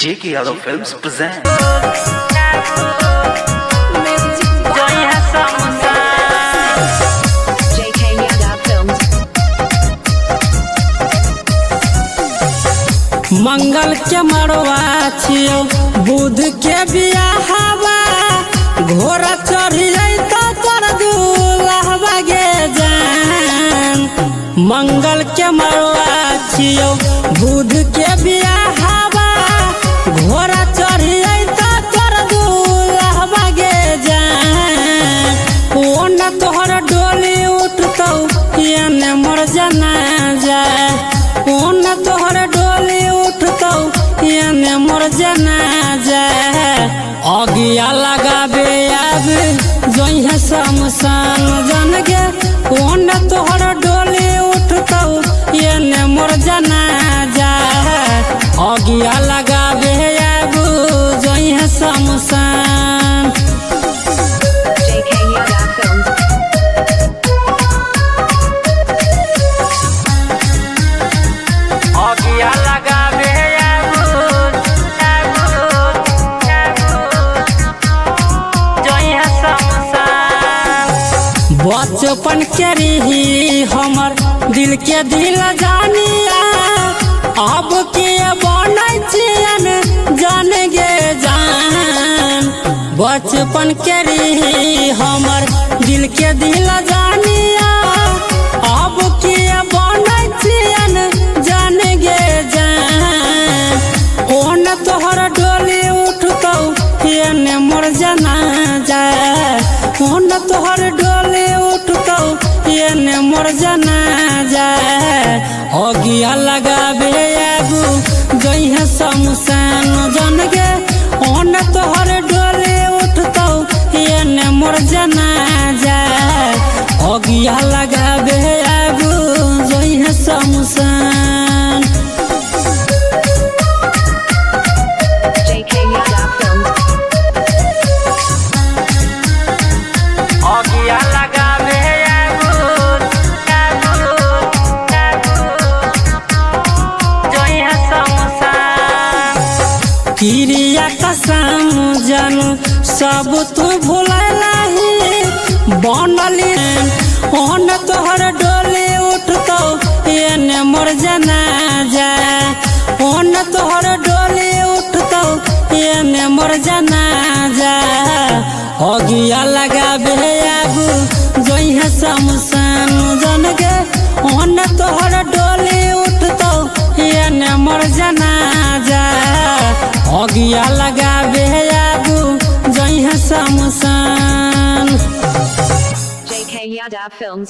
J.K. Yadav Films present. J.K. Yadav Films. मंगल के मरवा छियो बुध के बियाहवा घोड़ा चढ़ियै तो तोर दूल्हा गे जान। मंगल के मरवा छियो बुध के बियाहवा घोड़ा चढ़ियै तो तोर दूल्हा गे जान। ओ न तोहर डोली उठतौ एने मोर जनाजा, ओ न तोहर डोली उठतौ एने मोर जनाजा। अगिया लगाबे आबे जइहे शमशान जन गे, ओ न तोहर डोली उठतौ एने मोर जनाजा। अगिया लगाबे आबे जइहे शमशान। J.K. Yadav Films. अगिया लगाबे बचपन के रही हमर दिल के दिल जानिया, अब के बनै छियन जान गे जान। बचपन के रही हमर दिल के दिल जानिया, अब के बनै छियन जान गे जान। कोन तोहर डोली उठतौ एने मोर जनाजा, कोन तोहर डोली उठतौ एने मोर जनाजा। अगिया लगाबे आबू जइहे शमशान जन गे, कोन तोहर डोली उठतौ एने मोर जनाजा। अगिया लगाबे आबू जइहे शमशान। J.K. Yadav Films. अगिया लगाबे जइहे शमशान। किरिया कसम जानू सब तू भुलैलही बनली, ओन तोहर डोली उठतौ एने मोर जनाजा, ओन तोहर डोली उठतौ एने मोर जनाजा। अगिया लगाबे आबू जइहे शमशान जन गे, ओन तोहर डोली उठतौ एने मोर जनाजा। अगिया लगाबे आबू जइहे शमशान। J.K. Yadav Films.